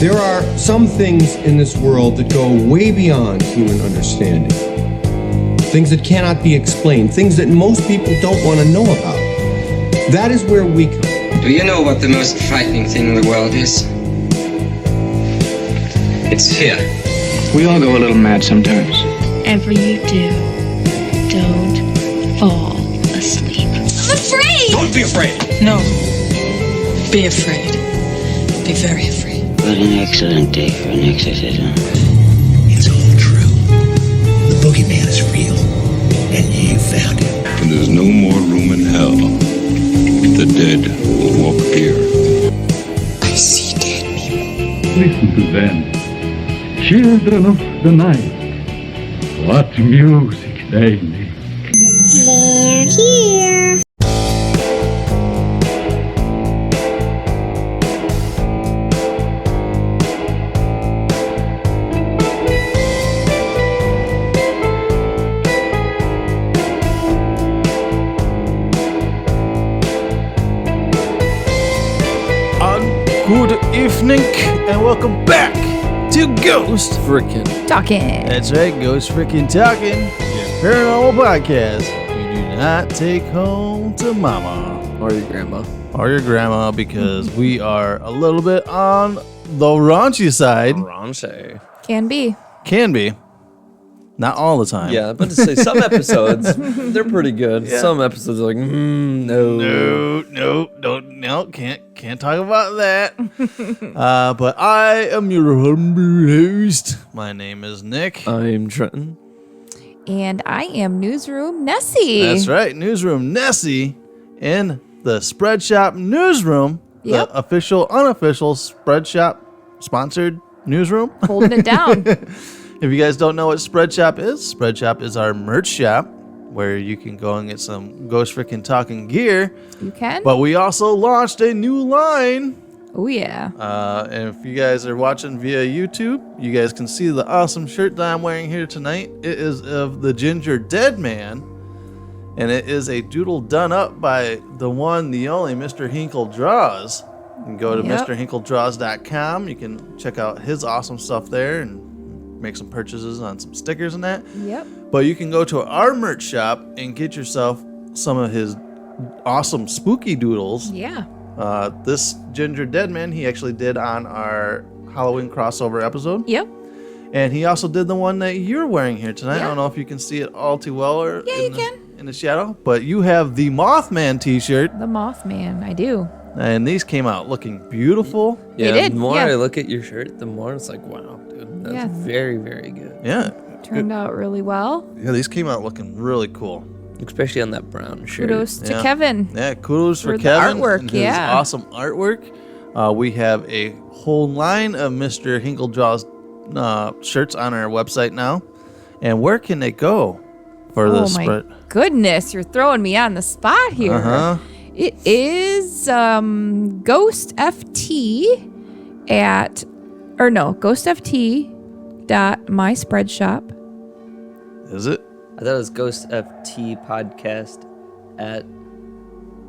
There are some things in this world that go way beyond human understanding. Things that cannot be explained, things that most people don't want to know about. That is where we come. Do you know what the most frightening thing in the world is? It's fear. We all go a little mad sometimes. Whatever you do, don't fall asleep. I'm afraid! Don't be afraid! No. Be afraid. Be very afraid. What an excellent day for an exorcism. It's all true. The boogeyman is real. And you found him. When there's no more room in hell, the dead will walk the earth. I see dead people. Listen to them. Children of the night. What music they make. They're here. Good evening and welcome back to Ghost Frickin' Talking. That's right, Ghost Frickin' Talking, your paranormal podcast. You do not take home to mama. Or your grandma. Or your grandma, because we are a little bit on the raunchy side. Raunchy. Can be. Can be. Not all the time. Yeah, but to say some episodes, they're pretty good. Yeah. Some episodes are like, no, can't talk about that. But I am your humble host. My name is Nick. I'm Trenton. And I am Newsroom Nessie. That's right, Newsroom Nessie in the Spread Shop Newsroom, the official, unofficial Spread Shop sponsored newsroom. Holding it down. If you guys don't know what Spread Shop is our merch shop where you can go and get some Ghost Frickin' Talking gear. You can. But we also launched a new line. Oh, yeah. And if you guys are watching via YouTube, you guys can see the awesome shirt that I'm wearing here tonight. It is of the Ginger Dead Man. And it is a doodle done up by the one, the only Mr. Hinkle Draws. You can go to MrHinkleDraws.com. You can check out his awesome stuff there and make some purchases on some stickers and that. Yep. But you can go to our merch shop and get yourself some of his awesome spooky doodles. Yeah. This Ginger Dead Man, he actually did on our Halloween crossover episode. Yep. And he also did the one that you're wearing here tonight. Yeah. I don't know if you can see it all too well or you can. In the shadow. But you have the Mothman t-shirt. The Mothman, I do. And these came out looking beautiful. Yeah, they did. The more I look at your shirt, the more it's like, wow, dude, that's very, very good. Yeah. Turned out really well. Yeah, these came out looking really cool. Especially on that brown shirt. Kudos to Kevin. Yeah, kudos for the Kevin. artwork, and his awesome artwork. We have a whole line of Mr. Hinkle Draws shirts on our website now. And where can they go for this spread? Oh my goodness, you're throwing me on the spot here. Uh-huh. It is Ghost FT ghostft.myspreadshop. Is it? I thought it was Ghost FT podcast at.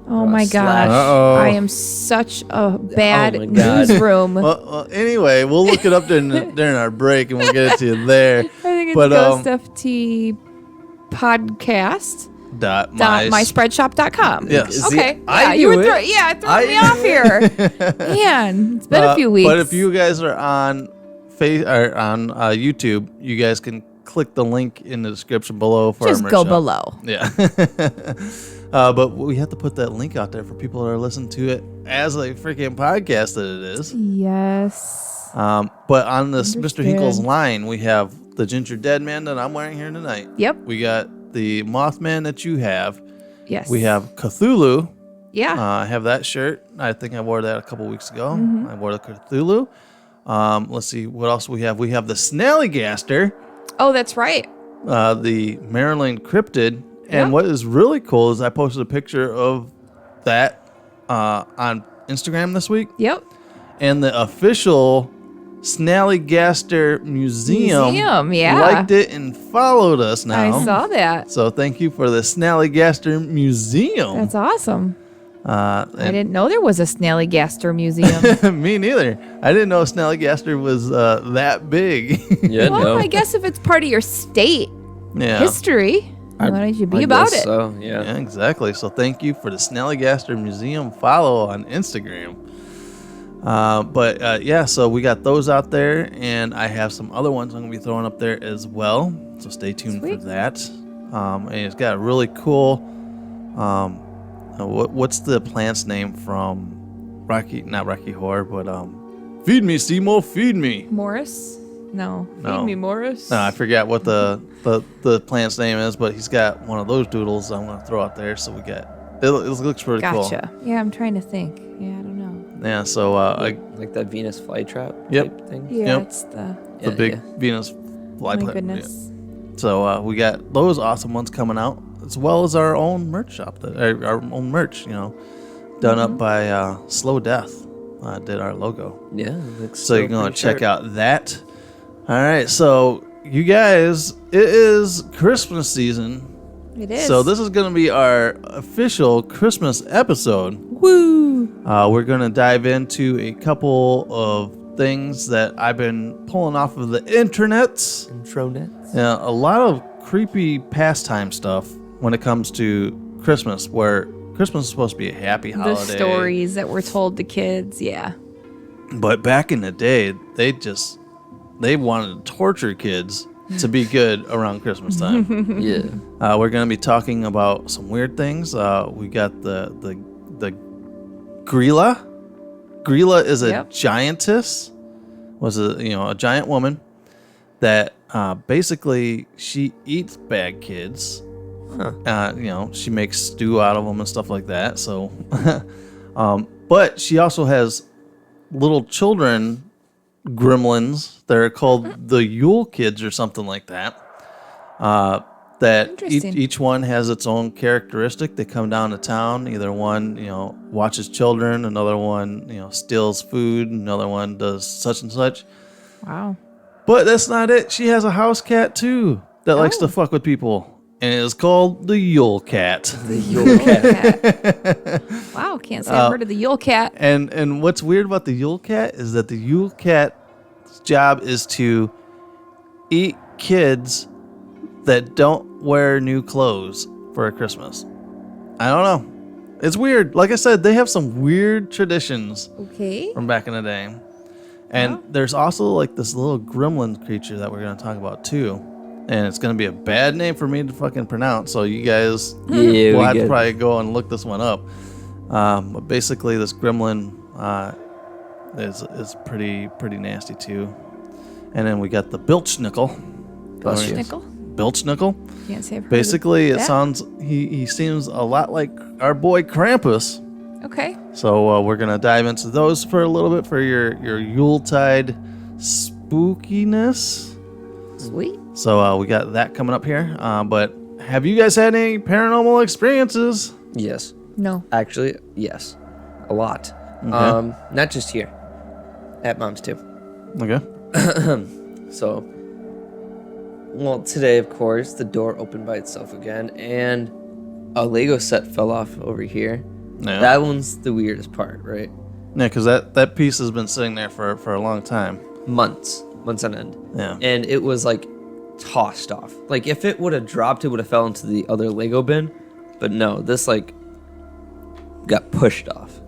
Oh my gosh. I am such a bad newsroom. Well, anyway, we'll look it up during our break and we'll get it to you there. I think it's Ghost FT podcast. .myspreadshop.com. Yes. Okay. See, you were throwing me off here. Man, it's been a few weeks. But if you guys are on YouTube, you guys can click the link in the description below for just our merch go shop. below. Yeah. But we have to put that link out there for people that are listening to it as a freaking podcast that it is. Yes. But on this Mr. Hinkle's line, we have the Ginger Dead Man that I'm wearing here tonight. Yep. We got the Mothman that you have. Yes. We have Cthulhu. Yeah. I have that shirt. I think I wore that a couple weeks ago. I wore the Cthulhu. Let's see what else we have. We have the Snallygaster. Oh, that's right. The Maryland Cryptid. And what is really cool is I posted a picture of that on Instagram this week. Yep. And the official Snallygaster Museum liked it and followed us now. I saw that. So thank you for the Snallygaster Museum. That's awesome. I didn't know there was a Snallygaster museum. Me neither. I didn't know Snallygaster was that big. Yeah, well, no. I guess if it's part of your state history, why don't you be about it? So, yeah. Yeah, exactly. So thank you for the Snallygaster Museum follow on Instagram. So we got those out there, and I have some other ones I'm going to be throwing up there as well. So stay tuned for that. And it's got a really cool, what's the plant's name from not Rocky Horror, but Feed Me, Seymour, Feed Me. Morris? No. Feed Me, Morris? No, I forgot what the plant's name is, but he's got one of those doodles I'm going to throw out there. So we got, it looks pretty cool. Gotcha. Yeah, I'm trying to think. Yeah, I don't know. Yeah, so like that Venus flytrap type thing. Yeah, it's the big Venus flytrap. My goodness. Yeah. So we got those awesome ones coming out, as well as our own merch shop, our own merch, done up by Slow Death. Did our logo. Yeah. So you're gonna check out that. All right, so you guys, it is Christmas season. It is. So this is gonna be our official Christmas episode. Woo! We're going to dive into a couple of things that I've been pulling off of the intronets. Yeah, a lot of creepy pastime stuff when it comes to Christmas, where Christmas is supposed to be a happy holiday. The stories that were told to kids, yeah. But back in the day, they wanted to torture kids to be good around Christmas time. Yeah. We're going to be talking about some weird things. We got the Gryla. Gryla is a giantess. Was a giant woman that basically she eats bad kids. She makes stew out of them and stuff like that. So, but she also has little children, gremlins. They're called the Yule kids or something like that. That each one has its own characteristic. They come down to town. Either one, watches children. Another one, steals food. Another one does such and such. Wow. But that's not it. She has a house cat too that likes to fuck with people, and it is called the Yule cat. The Yule cat. Wow, can't say I've heard of the Yule cat. And what's weird about the Yule cat is that the Yule cat's job is to eat kids that don't wear new clothes for Christmas. I don't know. It's weird. Like I said, they have some weird traditions from back in the day. And there's also like this little gremlin creature that we're going to talk about too. And it's going to be a bad name for me to fucking pronounce. So you guys will have to probably go and look this one up. But basically this gremlin is pretty nasty too. And then we got the Bilchnickel. Bilchnickel. Can't say I've heard Basically, of it that. sounds he seems a lot like our boy Krampus. Okay. So we're gonna dive into those for a little bit for your Yuletide spookiness. Sweet. So we got that coming up here. But have you guys had any paranormal experiences? Yes. No. Actually, yes. A lot. Okay. Not just here. At Mom's too. Okay. So, well, today, of course, the door opened by itself again, and a Lego set fell off over here. Yeah. That one's the weirdest part, right? Yeah, because that piece has been sitting there for a long time. Months on end. Yeah. And it was like tossed off. Like if it would have dropped, it would have fell into the other Lego bin. But no, this like got pushed off.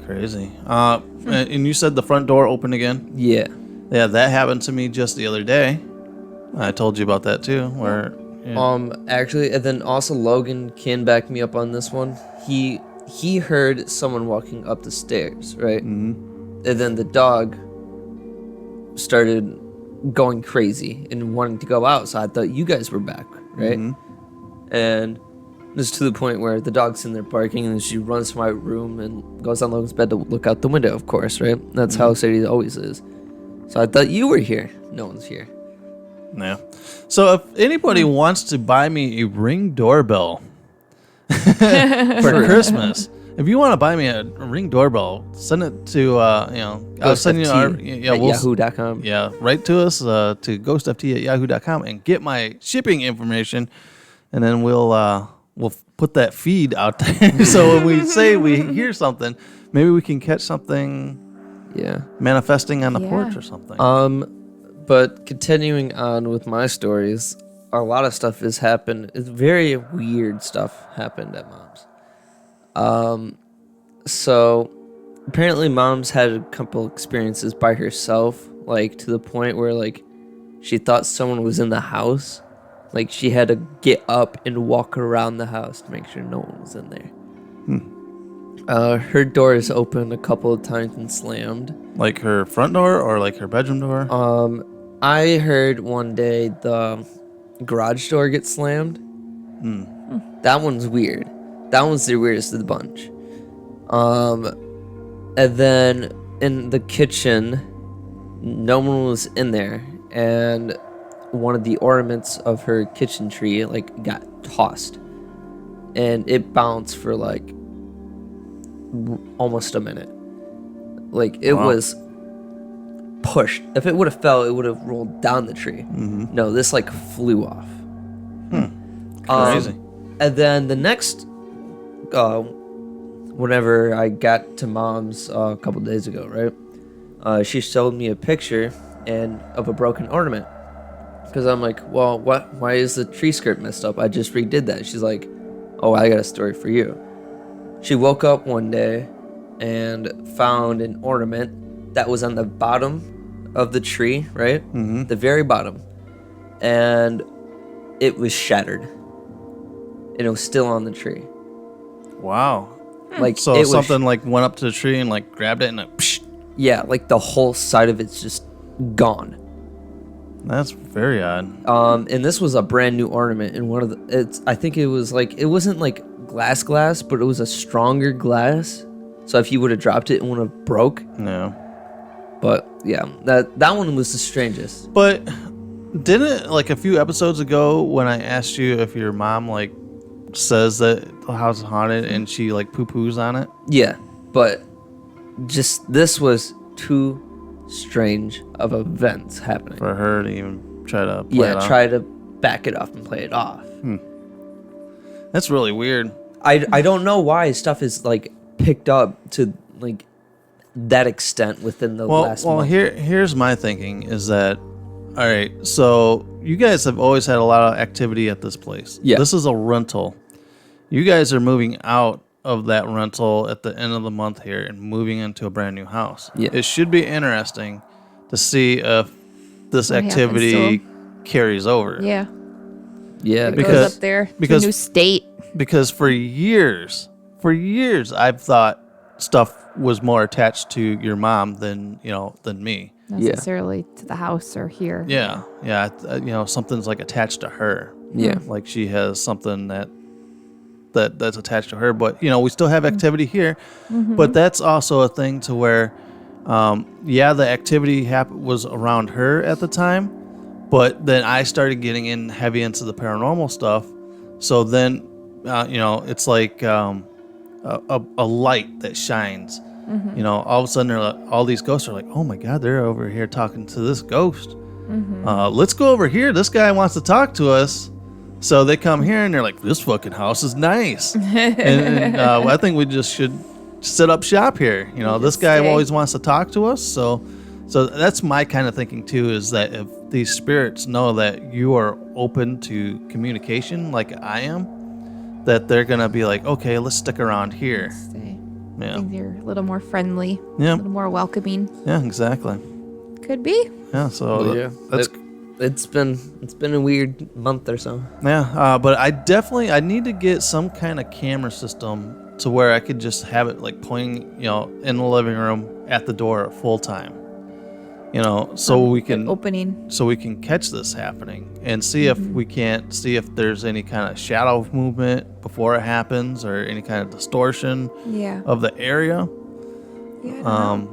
Crazy. And you said the front door opened again? Yeah. Yeah, that happened to me just the other day. I told you about that too. Where Actually, and then also Logan can back me up on this one. He heard someone walking up the stairs, right? Mm-hmm. And then the dog started going crazy and wanting to go out. So I thought you guys were back, right? Mm-hmm. And this is to the point where the dog's in there barking, and she runs to my room and goes on Logan's bed to look out the window, of course, right? That's how Sadie always is. So I thought you were here. No one's here. Yeah. So if anybody wants to buy me a Ring doorbell for Christmas, if you want to buy me a Ring doorbell, send it to I'll send you our yahoo.com. Yeah, write to us to ghostft@yahoo.com and get my shipping information, and then we'll put that feed out there. So when we say we hear something, maybe we can catch something manifesting on the porch or something. But continuing on with my stories, a lot of stuff has happened. It's very weird stuff happened at Mom's. So apparently Mom's had a couple experiences by herself, like to the point where like she thought someone was in the house. Like she had to get up and walk around the house to make sure no one was in there. Her doors opened a couple of times and slammed. Like her front door or like her bedroom door? I heard one day the garage door get slammed. That one's weird. That one's the weirdest of the bunch. And then in the kitchen, no one was in there, and one of the ornaments of her kitchen tree like got tossed, and it bounced for like almost a minute. Like it was pushed. If it would have fell, it would have rolled down the tree. No, this like flew off. Crazy. And then the next, whenever I got to Mom's a couple days ago, right? She showed me a picture of a broken ornament. Because I'm like, well, what? Why is the tree skirt messed up? I just redid that. She's like, oh, I got a story for you. She woke up one day and found an ornament that was on the bottom of the tree, right? The very bottom. And it was shattered. And it was still on the tree. Wow. Like so it something like went up to the tree and like grabbed it and like, psh. Yeah, like the whole side of it's just gone. That's very odd. And this was a brand new ornament, and I think it was like, it wasn't like glass, but it was a stronger glass. So if you would have dropped it, it would have broke. No. But yeah, that one was the strangest. But didn't like a few episodes ago when I asked you if your mom like says that the house is haunted and she like poo-poos on it? Yeah, but just this was too strange of events happening for her to even try to play it off. Try to back it off and play it off. That's really weird. I don't know why stuff is like picked up to like that extent within the last month. Here's my thinking is that, all right, so you guys have always had a lot of activity at this place. Yeah. This is a rental. You guys are moving out of that rental at the end of the month here and moving into a brand new house. Yeah. It should be interesting to see if this activity carries over. Yeah. Yeah. It goes up there to a new state. Because for years I've thought stuff was more attached to your mom than me. Necessarily to the house or here. Yeah. Something's like attached to her. Yeah. Like she has something that's attached to her, but we still have activity here. But that's also a thing to where the activity was around her at the time, but then I started getting in heavy into the paranormal stuff. So then it's like a light that shines. All of a sudden all these ghosts are like, oh my god, they're over here talking to this ghost. Let's go over here, this guy wants to talk to us. So they come here and they're like, this fucking house is nice. and I think we just should set up shop here. This guy always wants to talk to us. So that's my kind of thinking too, is that if these spirits know that you are open to communication like I am, that they're going to be like, okay, let's stick around here. Stay. Yeah. I think they're a little more friendly. Yeah. A little more welcoming. Yeah, exactly. Could be. Yeah, so that's... It's been a weird month or so. Yeah, but I need to get some kind of camera system to where I could just have it like pointing, in the living room at the door full time. So we can opening. So we can catch this happening and see if we can't see if there's any kind of shadow movement before it happens or any kind of distortion of the area. Yeah.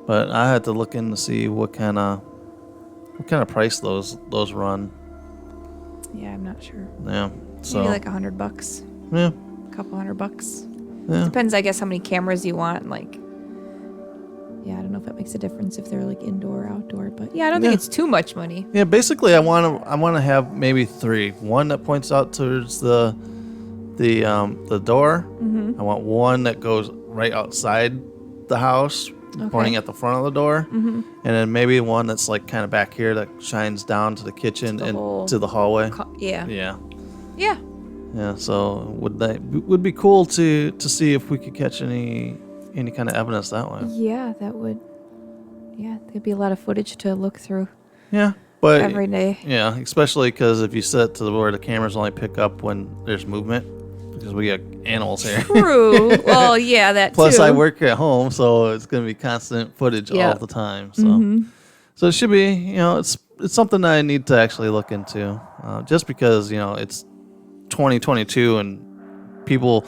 But I had to look in to see what kind of price those run. Yeah, I'm not sure. Yeah. So maybe like $100. Yeah. A couple $100. Yeah. Depends, I guess, how many cameras you want. Like, I don't know if that makes a difference if they're like indoor or outdoor, but I don't think it's too much money. Yeah, basically I want to have maybe 3. One that points out towards the the door. I want one that goes right outside the house, pointing at the front of the door, and then maybe one that's like kind of back here that shines down to the kitchen and to the hallway. Yeah. So would be cool to see if we could catch any kind of evidence that way. Yeah, that would. Yeah, there'd be a lot of footage to look through. Yeah, but every day. Yeah, especially because if you set to where the cameras only pick up when there's movement, because we got animals here. True. Well, yeah, that Plus, too. I work at home, so it's going to be constant footage all the time. So, so it should be, it's something that I need to actually look into, just because it's 2022 and people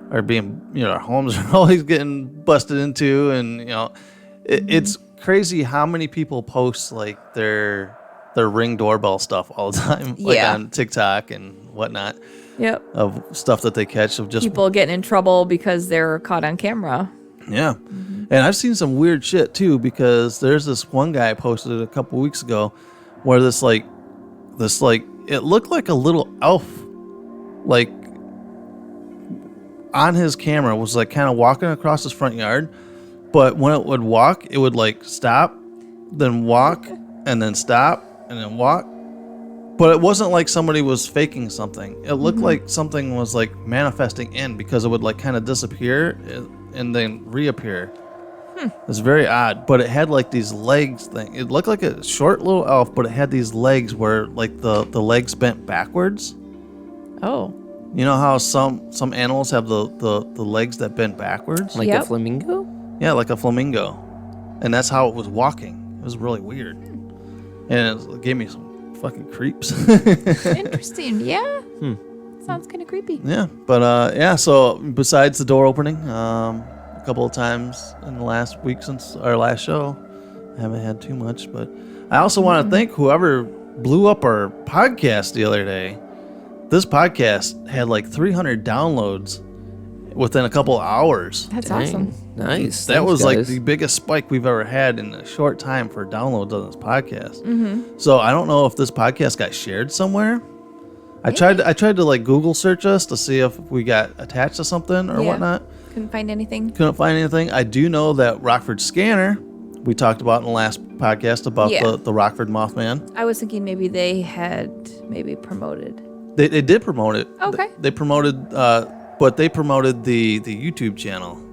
are being, our homes are always getting busted into, and it's crazy how many people post like their Ring doorbell stuff all the time, like on TikTok and whatnot. Yep. Of stuff that they catch of just people getting in trouble because they're caught on camera. Yeah. And I've seen some weird shit too, because there's this one guy I posted a couple weeks ago where this it looked like a little elf, like on his camera was like kind of walking across his front yard, but when it would walk, it would like stop, then walk, and then stop, and then walk. But it wasn't like somebody was faking something. It looked like something was like manifesting in, because it would like kind of disappear and then reappear. It's very odd, but it had like these legs thing. It looked like a short little elf, but it had these legs where like the legs bent backwards. Oh. You know how some animals have the legs that bend backwards? Like a flamingo? Yeah, like a flamingo. And that's how it was walking. It was really weird. And it gave me some fucking creeps. Interesting. Yeah. Sounds kind of creepy. Yeah, but so besides the door opening, a couple of times in the last week since our last show, I haven't had too much, but I also want to thank whoever blew up our podcast the other day. This podcast had like 300 downloads within a couple of hours. That's awesome. Nice. That Thanks, was guys. like the biggest spike we've ever had in a short time for downloads on this podcast. So I don't know if this podcast got shared somewhere. I tried to like Google search us to see if we got attached to something or whatnot. Couldn't find anything. Couldn't find anything. I do know that Rockford Scanner, we talked about in the last podcast about the Rockford Mothman. I was thinking maybe they had promoted. They did promote it. Okay. They promoted, but they promoted the YouTube channel.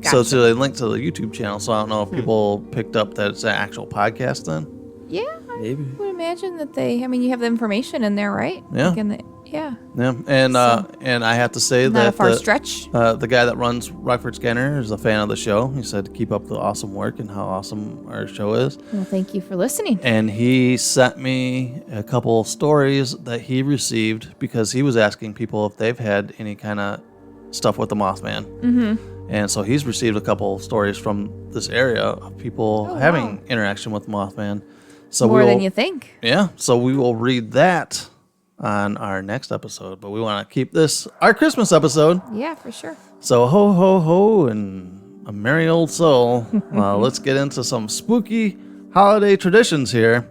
Gotcha. So they linked to the YouTube channel. So I don't know if people picked up that it's an actual podcast then. Yeah, Maybe. I would imagine that they. I mean, you have the information in there, right? Yeah. Like yeah. And and I have to say Not that a far stretch. The guy that runs Rockford Scanner is a fan of the show. He said keep up the awesome work and how awesome our show is. Well, thank you for listening. And he sent me a couple stories that he received because he was asking people if they've had any kind of stuff with the Mothman. And so he's received a couple stories from this area of people having interaction with Mothman. So More than you think. Yeah. So we will read that on our next episode. But we want to keep this our Christmas episode. Yeah, for sure. So ho, ho, ho, and a merry old soul. Let's get into some spooky holiday traditions here.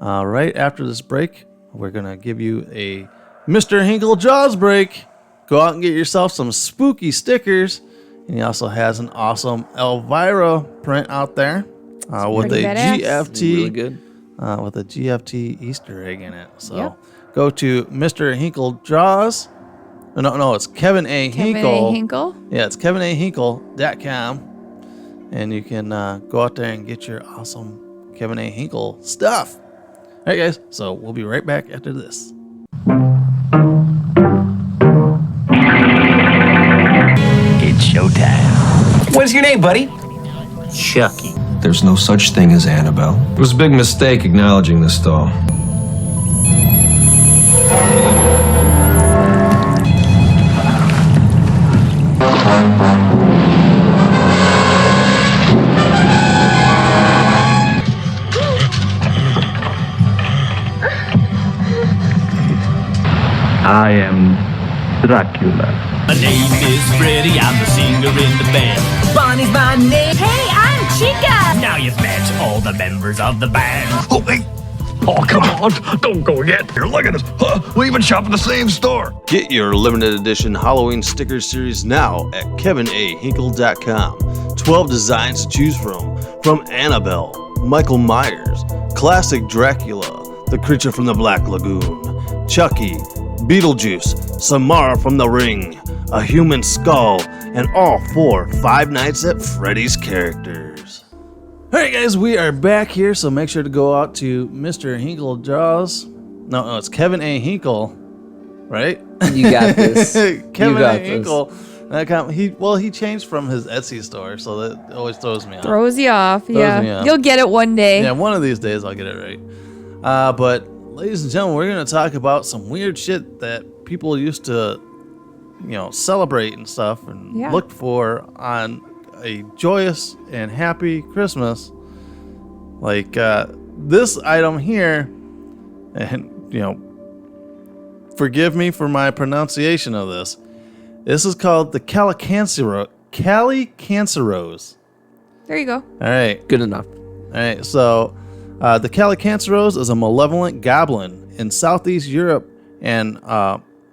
Right after this break, we're going to give you a Mr. Hinkle Jaws break. Go out and get yourself some spooky stickers. And he also has an awesome Elvira print out there with a badass. GFT, Really good. with a GFT Easter egg in it. So go to Mr. Hinkle Jaws. No, it's Kevin A. Hinkle. Kevin A. Hinkle. Yeah, it's KevinAHinkle.com. And you can go out there and get your awesome Kevin A. Hinkle stuff. All right, guys. So we'll be right back after this. It's showtime. What's your name, buddy? Chucky. There's no such thing as Annabelle. It was a big mistake acknowledging this doll. I am Dracula. My name is Freddy, I'm the singer in the band. Bonnie's my name. Hey, I'm Chica. Now you've met all the members of the band. Oh, hey. Oh, come on. Don't go yet. Here, look at us. Huh? We even shop at the same store. Get your limited edition Halloween sticker series now at KevinAHinkle.com. 12 designs to choose from Annabelle, Michael Myers, Classic Dracula, The Creature from the Black Lagoon, Chucky, Beetlejuice, Samara from The Ring, A Human Skull, and all 4 Five Nights at Freddy's characters. Alright guys, we are back here, so make sure to go out to Mr. Hinkle Draws. No, it's Kevin A. Hinkle, right? You got this. Kevin you got A. Hinkle. He changed from his Etsy store, so that always throws me off. Throws you off, yeah. You'll get it one day. Yeah, one of these days I'll get it right. But ladies and gentlemen, we're going to talk about some weird shit that people used to, celebrate and stuff and looked for on a joyous and happy Christmas. Like this item here, and forgive me for my pronunciation of this. This is called the Calicancerose. There you go. All right. Good enough. All right. So the Calicancerose is a malevolent goblin in Southeast Europe and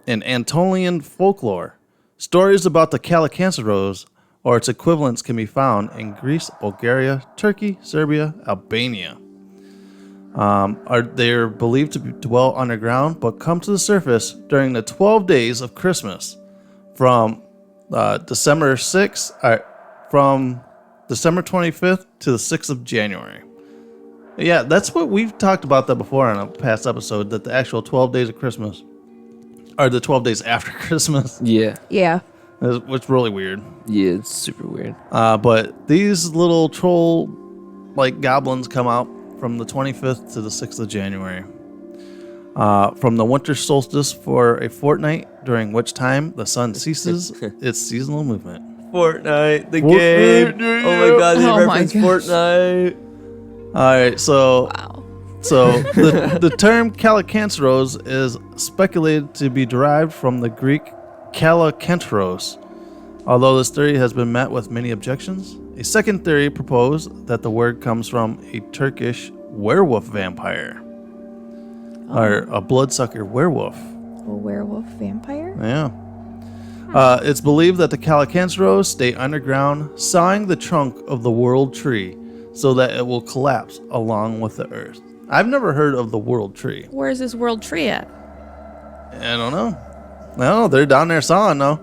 in Anatolian folklore. Stories about the Calicancerose or its equivalents can be found in Greece, Bulgaria, Turkey, Serbia, Albania. They're believed to dwell underground, but come to the surface during the 12 days of Christmas, from December 25th to the 6th of January. Yeah, that's what we've talked about that before on a past episode, that the actual 12 days of Christmas are the 12 days after Christmas. Yeah. Yeah. Which is really weird. Yeah, it's super weird. But these little troll-like goblins come out from the 25th to the 6th of January. From the winter solstice for a fortnight, during which time the sun ceases its seasonal movement. Fortnite, the game. Oh my god, they reference Fortnite. Alright, so... Wow. So, the term Calicancerose is speculated to be derived from the Greek Calicanteros. Although this theory has been met with many objections, a second theory proposed that the word comes from a Turkish werewolf vampire. Or a bloodsucker werewolf. A werewolf vampire? Yeah. It's believed that the Calicanceros stay underground, sawing the trunk of the world tree so that it will collapse along with the earth. I've never heard of the world tree. Where's this world tree at? I don't know. No, they're down there sawing now.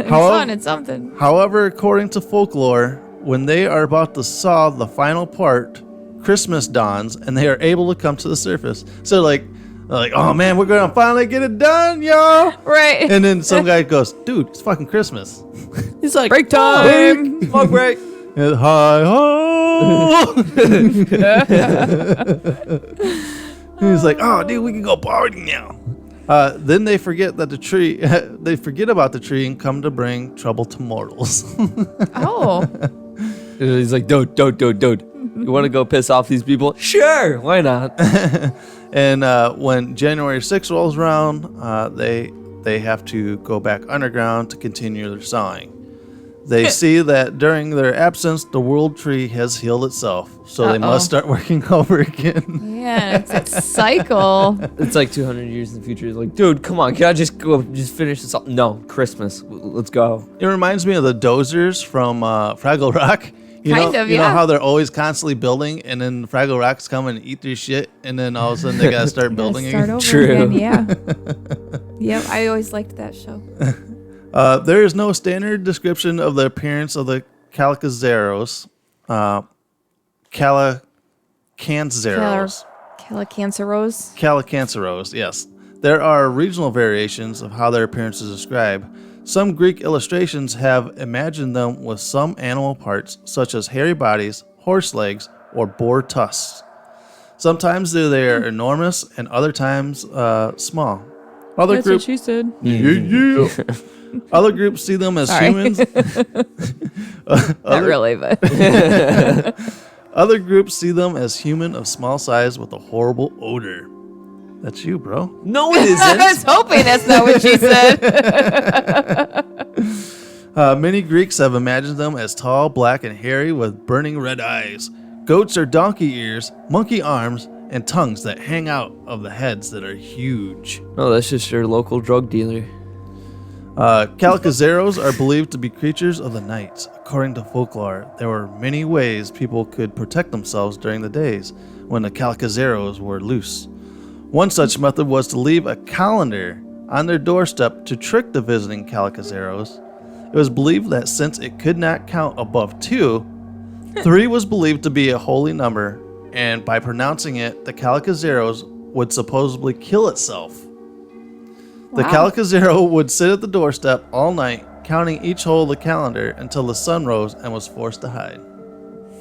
Sawing at something. However, according to folklore, when they are about to saw the final part, Christmas dawns and they are able to come to the surface. So they're like, oh man, we're gonna finally get it done, y'all. Right. And then some guy goes, dude, it's fucking Christmas. He's like, break time. Smoke break. Hi ho. He's like, oh dude, we can go party now. Then they forget that they forget about the tree and come to bring trouble to mortals. Oh. He's like, dude. You want to go piss off these people? Sure, why not? And when January 6th rolls around, they have to go back underground to continue their sawing. They see that during their absence, the world tree has healed itself, so they must start working over again. Yeah, it's a cycle. It's like 200 years in the future. It's like, dude, come on, can I just finish this up? No, Christmas, let's go. It reminds me of the dozers from Fraggle Rock. You know how they're always constantly building, and then Fraggle Rocks come and eat their shit, and then all of a sudden they gotta start building again. Again, yeah. Yep, I always liked that show. There is no standard description of the appearance of the Calicanceros. Calicanceros, yes. There are regional variations of how their appearance is described. Some Greek illustrations have imagined them with some animal parts, such as hairy bodies, horse legs, or boar tusks. Sometimes they are enormous, and other times small. That's what she said. Yeah. Other groups see them as humans. Not really, but. Other groups see them as human of small size with a horrible odor. That's you, bro. No, it isn't. I was hoping that's not what she said. Many Greeks have imagined them as tall, black, and hairy with burning red eyes, goats or donkey ears, monkey arms, and tongues that hang out of the heads that are huge. No, that's just your local drug dealer. Calicazeros are believed to be creatures of the night. According to folklore, there were many ways people could protect themselves during the days when the Calicazeros were loose. One such method was to leave a calendar on their doorstep to trick the visiting Calicazeros. It was believed that since it could not count above 2, 3 was believed to be a holy number, and by pronouncing it, the Calicazeros would supposedly kill itself. The Calicazero would sit at the doorstep all night, counting each hole of the calendar until the sun rose and was forced to hide.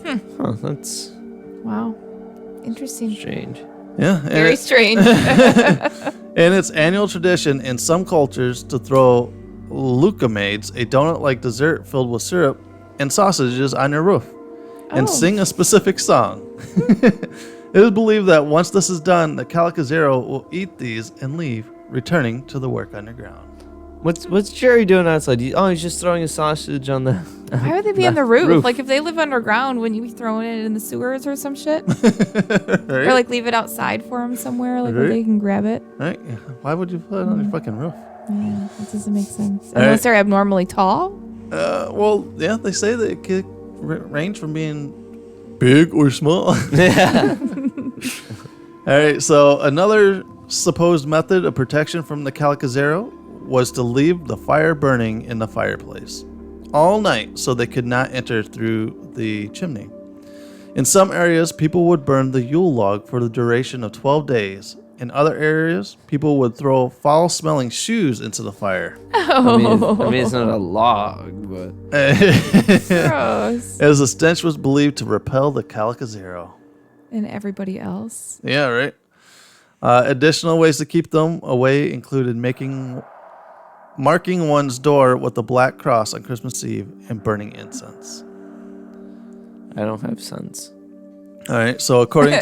Huh, that's Wow. Interesting. strange. Yeah. Very strange. And it's annual tradition in some cultures to throw lucamades, a donut-like dessert filled with syrup and sausages, on your roof and sing a specific song. It is believed that once this is done, the Calicazero will eat these and leave, returning to the work underground. What's Jerry doing outside? He's just throwing a sausage on the. Why would they be on the roof? Like, if they live underground, wouldn't you be throwing it in the sewers or some shit? Right? Or, like, leave it outside for them somewhere, like, where they can grab it? Right? Why would you put it on your fucking roof? Yeah, that doesn't make sense. All Unless they're abnormally tall? Well, yeah, they say that it could range from being big or small. All right, so another supposed method of protection from the Calicazero was to leave the fire burning in the fireplace all night so they could not enter through the chimney. In some areas, people would burn the Yule log for the duration of 12 days. In other areas, people would throw foul-smelling shoes into the fire. I mean, it's not a log, but Gross. As the stench was believed to repel the Calicazero. And everybody else. Yeah, right. Additional ways to keep them away included marking one's door with a black cross on Christmas Eve and burning incense. I don't have sons. All right, so according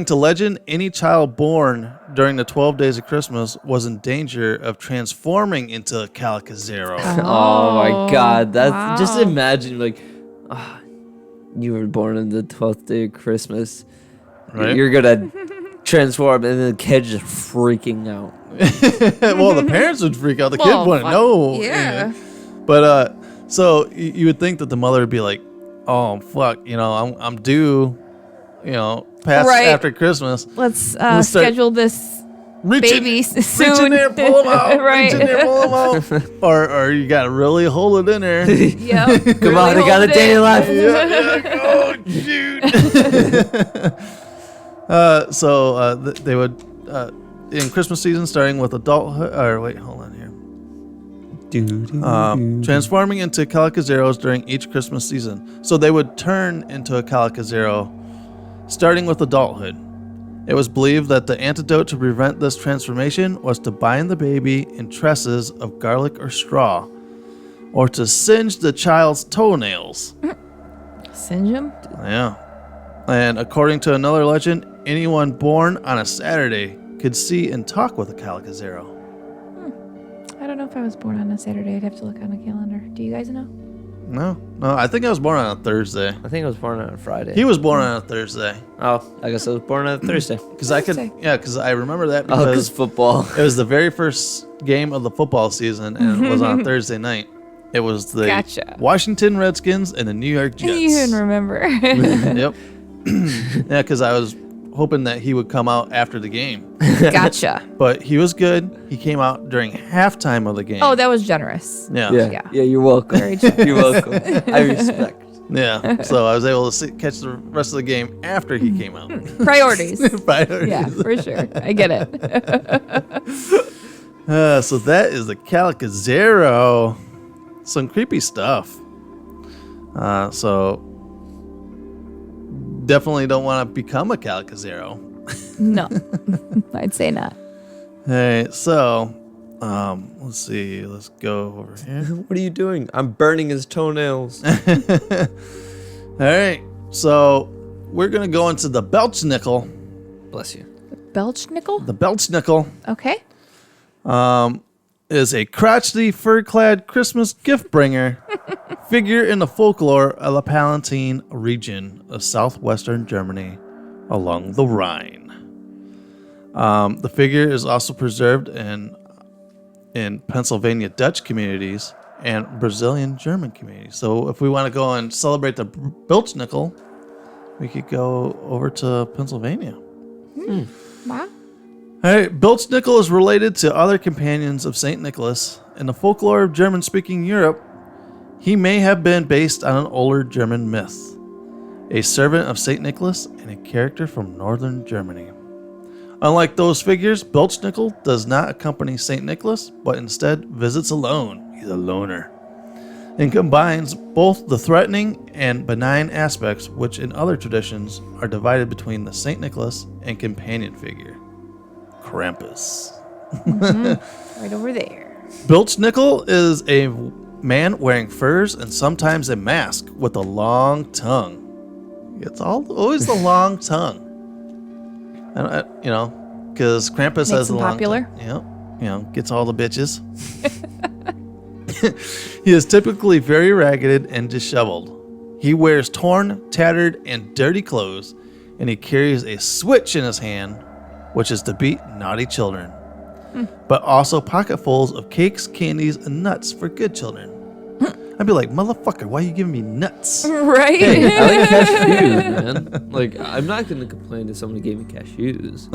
to legend, any child born during the 12 days of Christmas was in danger of transforming into a Calicazero. Oh my God, that's just imagine like, you were born on the 12th day of Christmas. Right. You're gonna transform, and then the kid's just freaking out. Well, the parents would freak out. The kid wouldn't know. Yeah. But so you would think that the mother would be like, "Oh fuck, I'm due, past after Christmas. Let's Let's start schedule this baby soon. Reach in there, pull him out. Right. Reach in there, pull him out. or you gotta really hold it in there. Yeah. Come on, I got a day left. Oh shoot. So they would in Christmas season, starting with adulthood. Or wait, hold on here. Transforming into Calicazeros during each Christmas season. So they would turn into a Calicazero starting with adulthood. It was believed that the antidote to prevent this transformation was to bind the baby in tresses of garlic or straw, or to singe the child's toenails. Singe him? Yeah. And according to another legend, anyone born on a Saturday could see and talk with a Calicazero. I don't know if I was born on a Saturday. I'd have to look on a calendar. Do you guys know? No, I think I was born on a Thursday. I think I was born on a Friday. He was born on a Thursday. Oh, I guess I was born on a Thursday. Because I remember that because because football. it was the very first game of the football season, and it was on a Thursday night. It was the Washington Redskins and the New York Jets. You even remember. Yep. Yeah, because I was hoping that he would come out after the game. Gotcha. But he was good. He came out during halftime of the game. Oh, that was generous. Yeah. Yeah, you're welcome. Very generous. You're welcome. I respect. Yeah. So I was able to catch the rest of the game after he came out. Priorities. Priorities. Yeah, for sure. I get it. So that is the Calicazero. Some creepy stuff. So definitely don't want to become a Calicazero. No, I'd say not. Hey, so let's see. Let's go over here. What are you doing? I'm burning his toenails. All right. So we're gonna go into the Belchnickel. Bless you. Belch nickel? The Belchnickel Okay. is a crotchety, fur-clad Christmas gift-bringer figure in the folklore of the Palatine region of southwestern Germany, along the Rhine. The figure is also preserved in Pennsylvania Dutch communities and Brazilian German communities. So if we want to go and celebrate the Biltznickel, we could go over to Pennsylvania. Wow. All right, Biltznickel is related to other companions of St. Nicholas. In the folklore of German-speaking Europe, he may have been based on an older German myth, a servant of St. Nicholas and a character from northern Germany. Unlike those figures, Biltznickel does not accompany St. Nicholas, but instead visits alone. He's a loner. And combines both the threatening and benign aspects, which in other traditions are divided between the St. Nicholas and companion figure, Krampus. Right over there. Biltznickel is a man wearing furs and sometimes a mask with a long tongue. It's always the long tongue. And because Krampus Makes has him the long popular. tongue. Gets all the bitches. He is typically very ragged and disheveled. He wears torn, tattered, and dirty clothes, and he carries a switch in his hand, which is to beat naughty children, but also pocketfuls of cakes, candies, and nuts for good children. I'd be like, motherfucker, why are you giving me nuts? Right? Hey, I like cashews, man. Like, I'm not going to complain if somebody gave me cashews.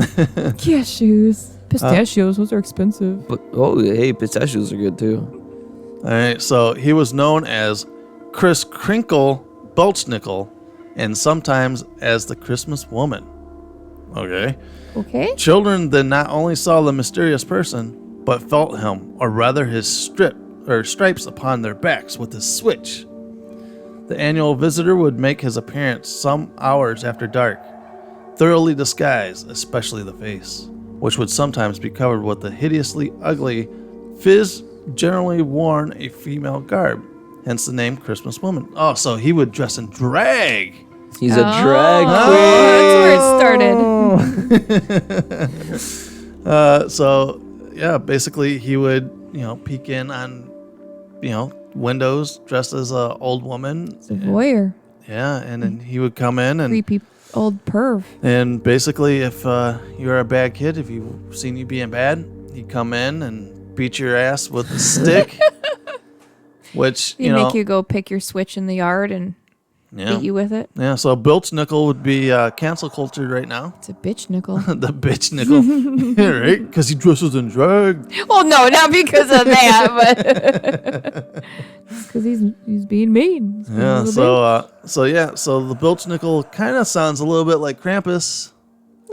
Cashews. Pistachios, those are expensive. But, hey, pistachios are good, too. All right, so he was known as Kris Kringle Biltznickel and sometimes as the Christmas Woman. Okay. Children then not only saw the mysterious person, but felt him, or rather his stripes upon their backs with his switch. The annual visitor would make his appearance some hours after dark, thoroughly disguised, especially the face, which would sometimes be covered with a hideously ugly fizz, generally worn a female garb, hence the name Christmas Woman. Oh, so he would dress in drag. He's a drag queen. That's where it started. Basically he would, peek in on, windows dressed as a old woman. It's a voyeur. Yeah, and then he would come in and creepy old perv. And basically, if you're a bad kid, if you've seen you being bad, he'd come in and beat your ass with a stick. Which He'd make you go pick your switch in the yard and beat you with it. Yeah, so Biltznickel would be cancel culture right now. It's a bitch nickel. The bitch nickel. Yeah, right? Because he dresses in drag. Well, no, not because of that, but because he's being mean. He's being a little bitch. So the Biltznickel kind of sounds a little bit like Krampus. A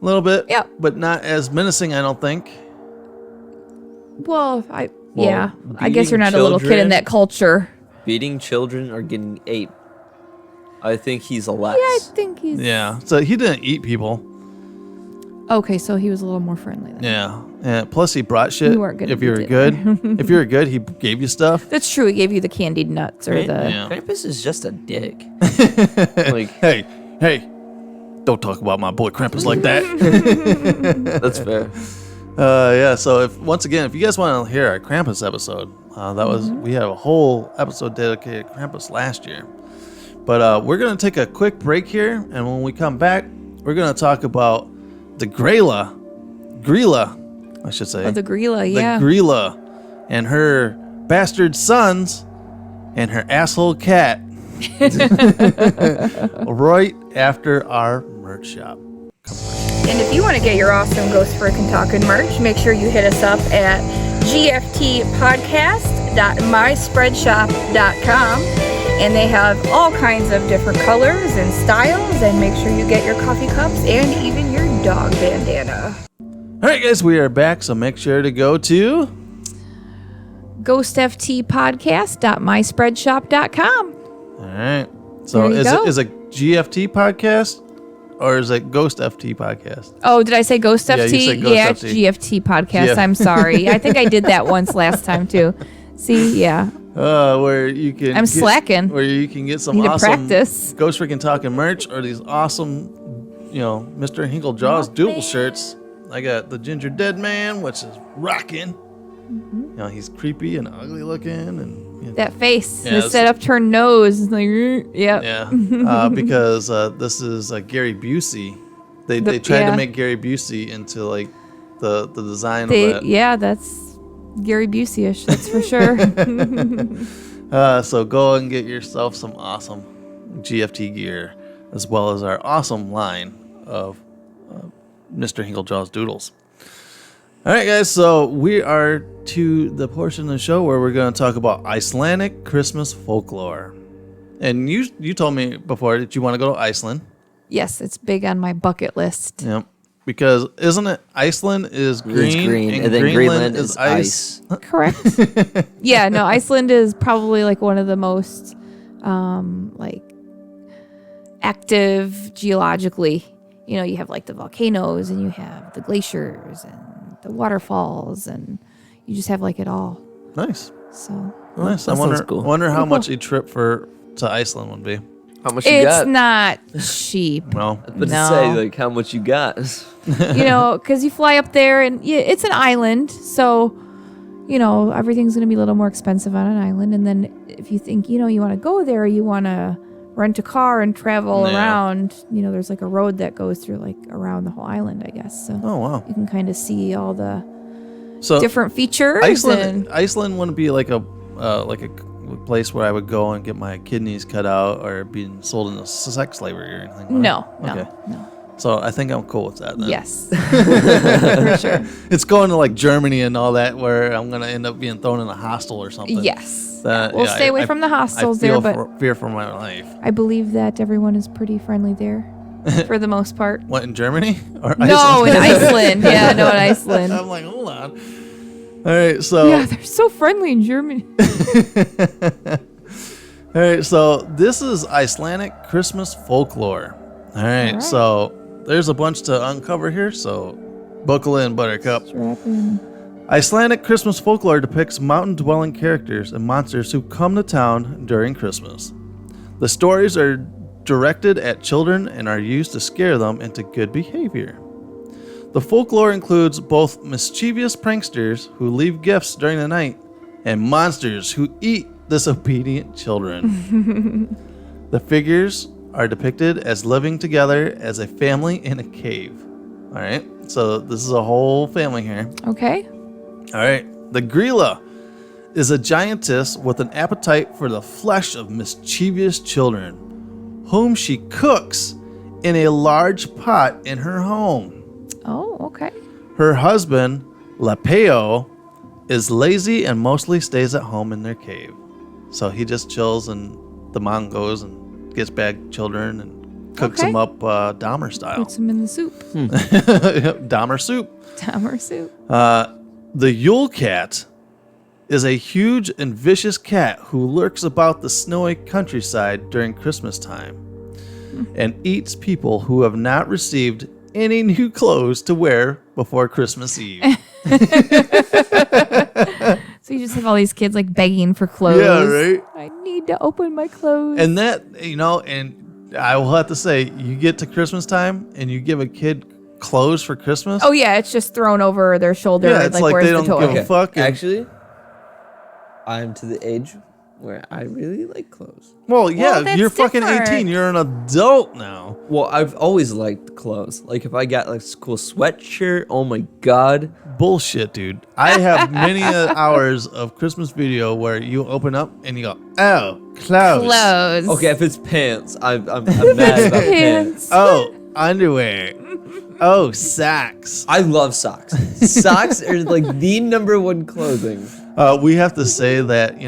little bit. Yeah. But not as menacing, I don't think. Well, I guess you're not a little kid in that culture. Beating children or getting ate. I think he's a less. Yeah, I think he's. Yeah, so he didn't eat people. Okay, so he was a little more friendly then. Yeah. Plus, he brought shit. You weren't gonna if you were beat it. good, if you were good, he gave you stuff. That's true. He gave you the candied nuts or the. Yeah. Krampus is just a dick. Like, hey, don't talk about my boy Krampus like that. That's fair. So if you guys want to hear our Krampus episode, we had a whole episode dedicated to Krampus last year. But we're gonna take a quick break here, and when we come back, we're gonna talk about the Gryla, I should say. Oh, the Gryla, yeah. The Gryla, and her bastard sons, and her asshole cat. Right after our merch shop. And if you want to get your awesome Ghost Frickin' Talkin' merch, make sure you hit us up at gftpodcast.myspreadshop.com. And they have all kinds of different colors and styles. And make sure you get your coffee cups and even your dog bandana. All right, guys, we are back. So make sure to go to ghostftpodcast.myspreadshop.com. All right. So is it GFT podcast or is it Ghost FT podcast? Oh, did I say Ghost Yeah, FT? you said Ghost It's FT. GFT podcast. I'm sorry. I think I did that once last time too. See, yeah. Where you can slacking. Where you can get some Need to awesome practice. Ghost Freaking Talking merch or these awesome, Mr. Hinkle Jaws dual shirts. I got the Ginger Dead Man, which is rocking. He's creepy and ugly looking, and That face, Yeah, the set upturned nose, is like, yep. Yeah, because this is Gary Busey. They tried to make Gary Busey into like the design of that. Yeah, that's Gary Busey-ish, that's for sure. So go and get yourself some awesome GFT gear, as well as our awesome line of Mr. Hinklejaw's Doodles. All right, guys, so we are to the portion of the show where we're going to talk about Icelandic Christmas folklore. And you told me before that you want to go to Iceland. Yes, it's big on my bucket list. Yep. Because isn't it Iceland is green, It's green, and and then Greenland is ice? Correct. Yeah, no, Iceland is probably like one of the most like active geologically. You know, you have like the volcanoes and you have the glaciers and the waterfalls, and you just have like it all. Nice. So nice. I wonder how much a trip to Iceland would be. How much you got? It's not cheap. No. But to say, like, how much you got? You know, because you fly up there and it's an island, so you know everything's gonna be a little more expensive on an island. And then if you think you want to go there, you want to rent a car and travel around. You know, there's like a road that goes through like around the whole island, I guess. So oh wow, you can kind of see all the so different features. Iceland wouldn't be like a place where I would go and get my kidneys cut out or being sold into sex slavery or anything. Right? No. So I think I'm cool with that then. Yes, for sure. It's going to like Germany and all that where I'm gonna end up being thrown in a hostel or something. Yes. We'll stay away from the hostels I feel there, but fear for my life. I believe that everyone is pretty friendly there, for the most part. What, in Germany or no, Iceland? in Iceland. Yeah, no, in Iceland. I'm like, hold on. All right, so yeah, they're so friendly in Germany. All right, so this is Icelandic Christmas folklore. All right, so there's a bunch to uncover here, so buckle in, Buttercup. Strap in. Icelandic Christmas folklore depicts mountain-dwelling characters and monsters who come to town during Christmas. The stories are directed at children and are used to scare them into good behavior. The folklore includes both mischievous pranksters who leave gifts during the night and monsters who eat disobedient children. The figures are depicted as living together as a family in a cave. All right, so this is a whole family here. Okay. All right, the Gryla is a giantess with an appetite for the flesh of mischievous children, whom she cooks in a large pot in her home. Oh, okay. Her husband, Lapeo, is lazy and mostly stays at home in their cave. So he just chills and the mom goes and gets back children and cooks them up Dahmer style. Puts them in the soup. Dahmer soup. Dahmer soup. The Yule cat is a huge and vicious cat who lurks about the snowy countryside during Christmas time and eats people who have not received any new clothes to wear before Christmas Eve. So you just have all these kids like begging for clothes. Yeah, right? I need to open my clothes. And that, and I will have to say, you get to Christmas time and you give a kid clothes for Christmas. Oh, yeah, it's just thrown over their shoulder. Yeah, it's like where's they the don't toy? give a fuck. Actually, I'm to the age where I really like clothes. Well, yeah, that's you're fucking different. 18. You're an adult now. Well, I've always liked clothes. Like if I got like a cool sweatshirt, oh my god. Bullshit, dude. I have many hours of Christmas video where you open up and you go, oh, clothes. Okay, if it's pants, I'm mad about pants. Oh, underwear. Oh, socks. I love socks. Socks are like the number one clothing. We have to say that,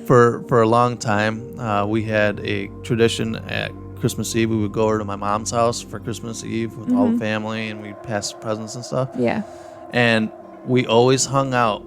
for a long time, we had a tradition at Christmas Eve. We would go over to my mom's house for Christmas Eve with all the family, and we'd pass presents and stuff. Yeah. And we always hung out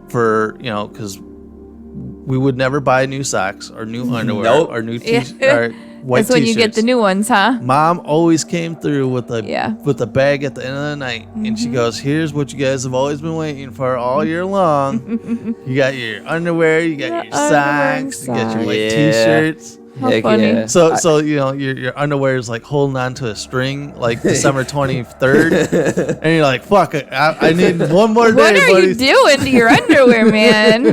for, because we would never buy new socks or new underwear or new t-shirts. Or white That's when t-shirts. you get the new ones, huh? Mom always came through with a bag at the end of the night, and she goes, "Here's what you guys have always been waiting for all year long. You got your underwear, you got your socks, you got your white t-shirts." How Heck funny. yeah. So you know your underwear is like holding on to a string like December 23rd, and you're like, fuck it, I need one more day. What are buddy. you doing to your underwear, man?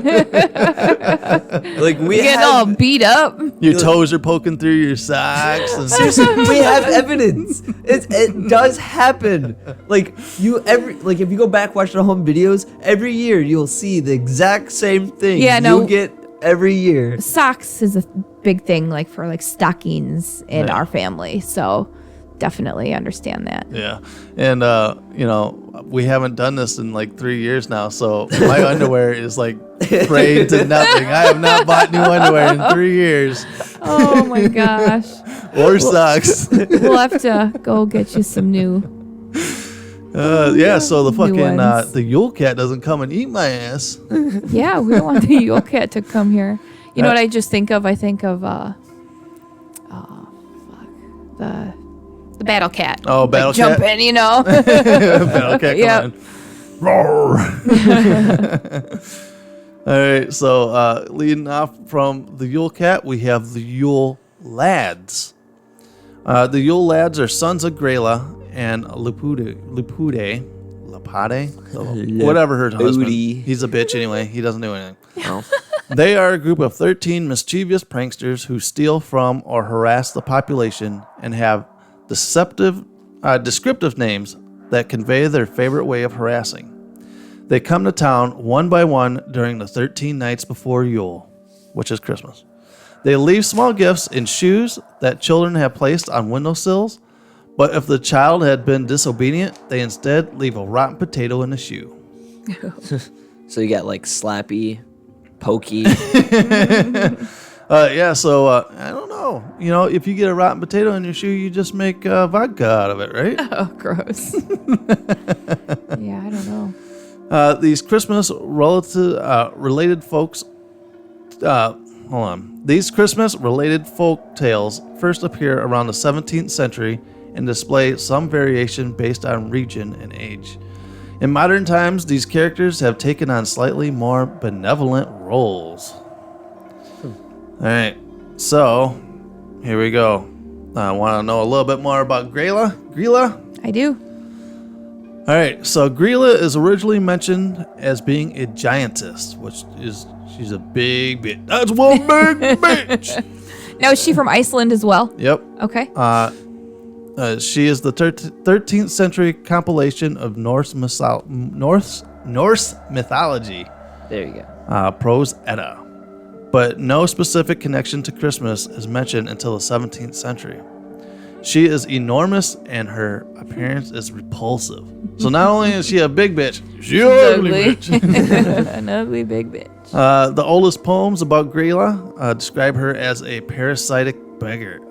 Like we Getting have, all beat up. Your toes are poking through your socks. And seriously, we have evidence. It does happen. Like if you go back watch the home videos, every year you'll see the exact same thing. Yeah, no. You get every year. Socks is a big thing, like for like stockings in our family. So definitely understand that. Yeah, and you know, we haven't done this in like 3 years now, so my underwear is like frayed to nothing. I have not bought new underwear in 3 years. Oh my gosh. Or socks. We'll have to go get you some new. Yeah, so the fucking ones. the Yule cat doesn't come and eat my ass. Yeah, we don't want the Yule cat to come here. You know what I just think of? I think of the battle cat. Oh, battle like cat. jumping, you know. Battle cat, Yep. come on. Roar. All right, so leading off from the Yule cat, we have the Yule lads. The Yule lads are sons of Gryla and Lapade, whatever her husband. He's a bitch anyway. He doesn't do anything. Oh. They are a group of 13 mischievous pranksters who steal from or harass the population and have descriptive names that convey their favorite way of harassing. They come to town one by one during the 13 nights before Yule, which is Christmas. They leave small gifts in shoes that children have placed on windowsills, but if the child had been disobedient, they instead leave a rotten potato in the shoe. So you got like Slappy, Pokey. Yeah, so I don't know. You know, if you get a rotten potato in your shoe, you just make vodka out of it, right? Oh, gross. Yeah, I don't know. These Christmas related folks. These Christmas-related folk tales first appear around the 17th century and display some variation based on region and age. In modern times, these characters have taken on slightly more benevolent roles. All right, so here we go. I want to know a little bit more about Gryla. I do. All right, so Gryla is originally mentioned as being a giantess, which is she's a big bitch. That's one big bitch. Now, is she from Iceland as well? Yep. Okay. She is the 13th century compilation of Norse mythology. There you go. Prose Edda. But no specific connection to Christmas is mentioned until the 17th century. She is enormous and her appearance is repulsive. So not only is she a big bitch, she's an ugly bitch. An ugly big bitch. The oldest poems about Gryla describe her as a parasitic beggar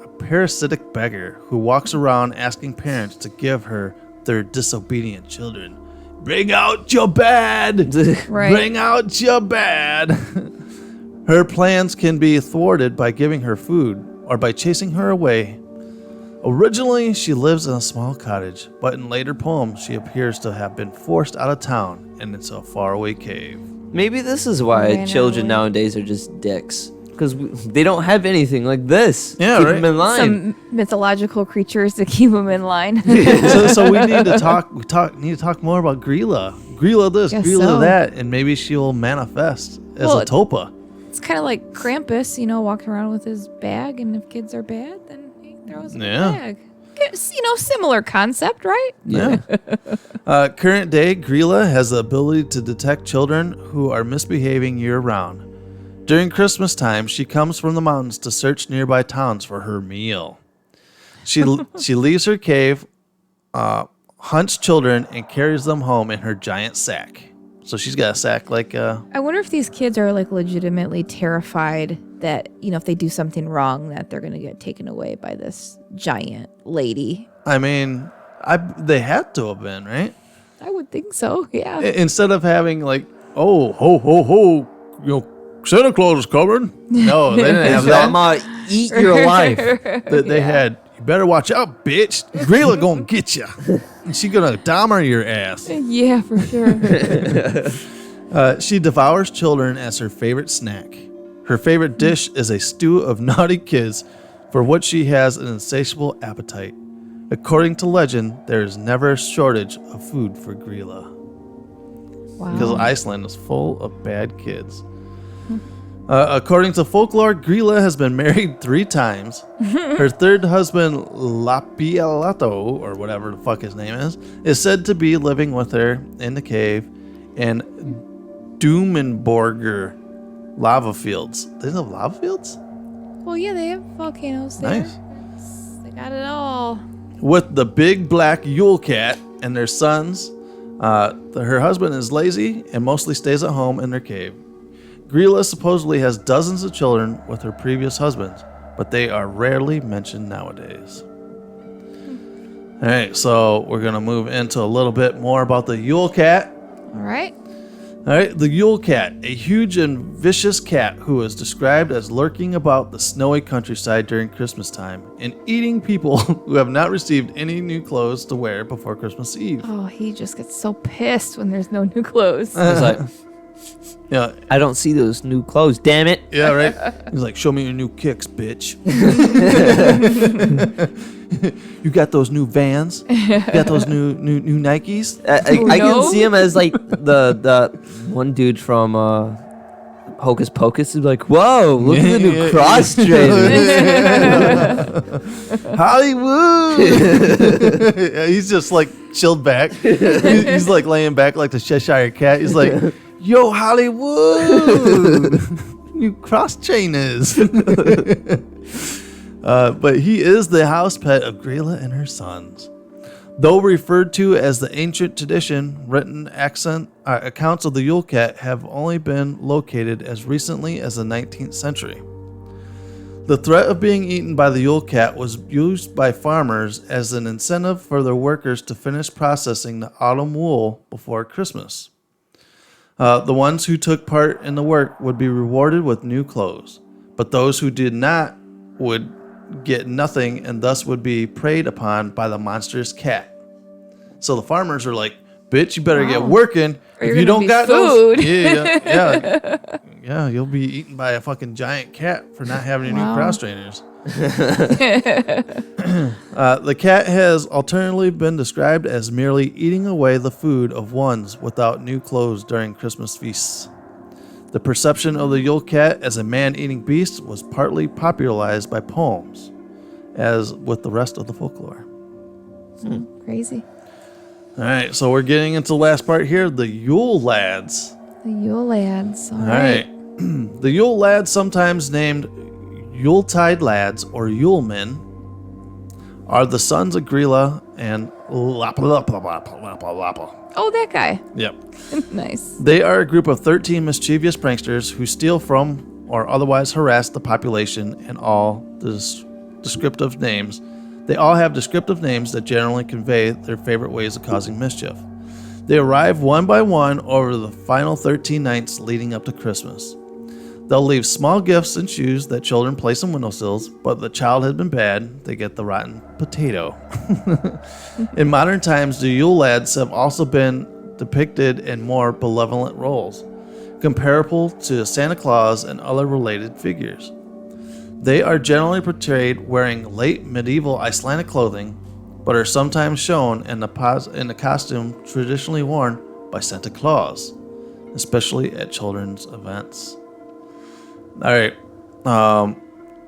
who walks around asking parents to give her their disobedient children. Bring out your bad! Right. Bring out your bad! Her plans can be thwarted by giving her food or by chasing her away. Originally, she lives in a small cottage, but in later poems, she appears to have been forced out of town and into a faraway cave. Maybe this is why children nowadays are just dicks. Because they don't have anything like this. Yeah, keep right. them in line. Some mythological creatures to keep them in line. so we need to talk more about Gryla. Gryla this, Guess Gryla so. that, and maybe she'll manifest as Well, a topa. It's kind of like Krampus, you know, walking around with his bag, and if kids are bad, then he throws in the bag. You know, similar concept, right? Yeah. Current day, Gryla has the ability to detect children who are misbehaving year-round. During Christmas time, she comes from the mountains to search nearby towns for her meal. She leaves her cave, hunts children, and carries them home in her giant sack. So she's got a sack like... I wonder if these kids are like legitimately terrified that, you know, if they do something wrong, that they're going to get taken away by this giant lady. I mean, they had to have been, right? I would think so, yeah. Instead of having like, oh, ho, ho, ho, you know, Santa Claus is coming. No, they didn't have that. Mama, eat your life. They had, you better watch out, bitch. Gryla gonna get you. She gonna Dahmer your ass. Yeah, for sure. She devours children as her favorite snack. Her favorite dish is a stew of naughty kids, for which she has an insatiable appetite. According to legend, there is never a shortage of food for Gryla. Wow. Because Iceland is full of bad kids. According to folklore, Gryla has been married 3 times. Her third husband, Lapialato, or whatever the fuck his name is said to be living with her in the cave in Doomenborger lava fields. They have lava fields? Well, yeah, they have volcanoes there. Nice. They got it all. With the big black Yule cat and their sons. Her husband is lazy and mostly stays at home in their cave. Gryla supposedly has dozens of children with her previous husbands, but they are rarely mentioned nowadays. All right, so we're going to move into a little bit more about the Yule cat. All right. All right, the Yule cat, a huge and vicious cat who is described as lurking about the snowy countryside during Christmas time and eating people who have not received any new clothes to wear before Christmas Eve. Oh, he just gets so pissed when there's no new clothes. He's like, yeah, I don't see those new clothes, damn it. Yeah, right? He's like, show me your new kicks, bitch. You got those new Vans? You got those new Nikes? I can see him as like the one dude from Hocus Pocus is like, whoa, look at the new cross trainers. Hollywood. Yeah, he's just like chilled back. He's like laying back like the Cheshire Cat. He's like, yo, Hollywood. New cross trainers. But he is the house pet of Gryla and her sons. Though referred to as the ancient tradition, written accounts of the Yule cat have only been located as recently as the 19th century. The threat of being eaten by the Yule cat was used by farmers as an incentive for their workers to finish processing the autumn wool before Christmas. The ones who took part in the work would be rewarded with new clothes, but those who did not would get nothing and thus would be preyed upon by the monstrous cat. So the farmers are like, bitch, you better get working. If you don't got food. those, yeah, you'll be eaten by a fucking giant cat for not having any new cross trainers. The cat has alternately been described as merely eating away the food of ones without new clothes during Christmas feasts. The perception of the Yule cat as a man-eating beast was partly popularized by poems, as with the rest of the folklore. Crazy. All right, so we're getting into the last part here, the Yule lads. The Yule lads. All right. The Yule lads, sometimes named Yuletide lads or Yule men, are the sons of Gryla and Lapa. Oh, that guy. Yep. Nice. They are a group of 13 mischievous pranksters who steal from or otherwise harass the population and all descriptive names. They all have descriptive names that generally convey their favorite ways of causing mischief. They arrive one by one over the final 13 nights leading up to Christmas. They'll leave small gifts and shoes that children place on windowsills, but if the child has been bad, they get the rotten potato. In modern times, the Yule lads have also been depicted in more benevolent roles, comparable to Santa Claus and other related figures. They are generally portrayed wearing late medieval Icelandic clothing, but are sometimes shown in the costume traditionally worn by Santa Claus, especially at children's events. All right,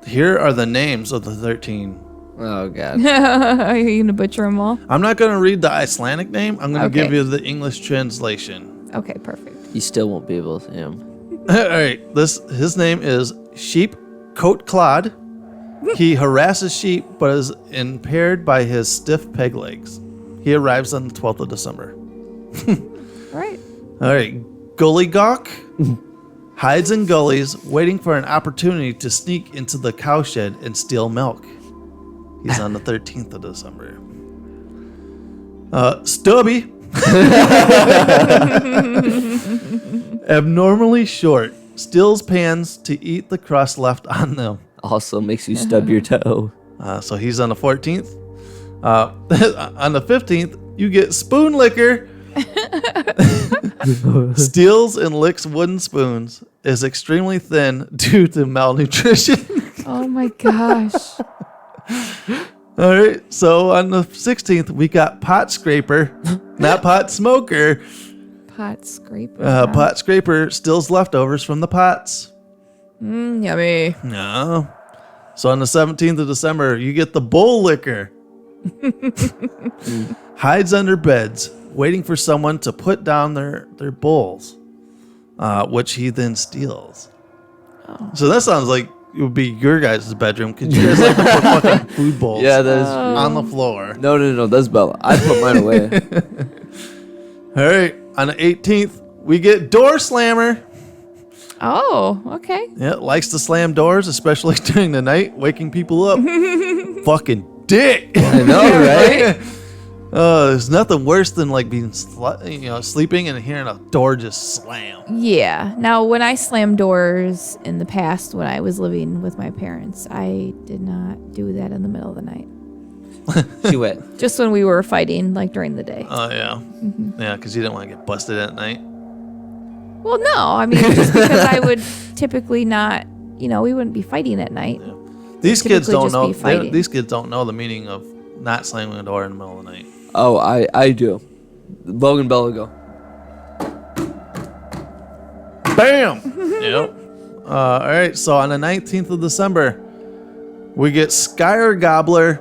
here are the names of the 13. Oh, God. Are you going to butcher them all? I'm not going to read the Icelandic name. I'm going to give you the English translation. Okay, perfect. You still won't be able to see him. All right, his name is Sheep Coat Clod. He harasses sheep, but is impaired by his stiff peg legs. He arrives on the 12th of December. All right, Gully Gawk hides in gullies, waiting for an opportunity to sneak into the cowshed and steal milk. He's on the 13th of December. Stubby, abnormally short, steals pans to eat the crust left on them. Also makes you stub your toe. So he's on the 14th. On the 15th, you get Spoon Licker. steals and licks wooden spoons, is extremely thin due to malnutrition. Oh my gosh. All right, so on the 16th, we got pot scraper, not pot smoker. Pot scraper. Pot scraper steals leftovers from the pots. Yummy. No. So on the 17th of December, you get the bowl licker. Hides under beds, waiting for someone to put down their bowls, which he then steals. Oh. So that sounds like it would be your guys' bedroom, because you guys like to put fucking food bowls Yeah, that is on the floor. No, that's Bella. I put mine away. All right, on the 18th, we get door slammer. Oh, okay. Yeah, likes to slam doors, especially during the night, waking people up. Fucking dick. I know, right? There's nothing worse than like being sleeping and hearing a door just slam. Yeah. Now, when I slammed doors in the past when I was living with my parents, I did not do that in the middle of the night. She went. Just when we were fighting, like during the day. Oh, yeah. Yeah, because you didn't want to get busted at night. Well, no. I mean, just because I would typically not, we wouldn't be fighting at night. Yeah. These kids don't know. Fighting. These kids don't know the meaning of not slamming a door in the middle of the night. Oh, I do. Logan Bella go. Bam! Yep. All right, so on the 19th of December, we get Skyer Gobbler.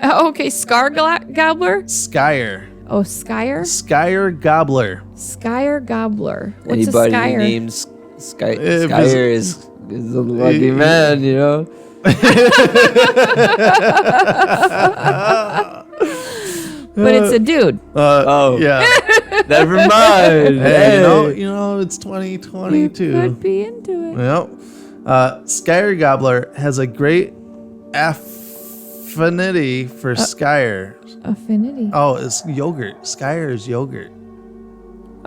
Oh, okay, Gobbler? Skyer. Oh, Skyer? Skyer Gobbler. Skyer Gobbler. What's Anybody a Skyer? names Skyer is a lucky man, But it's a dude. Yeah. Never mind. Hey, you know, it's 2022. You could be into it. Yep. Skyer Gobbler has a great affinity for Skyer. Affinity. Oh, it's yogurt. Skyer is yogurt.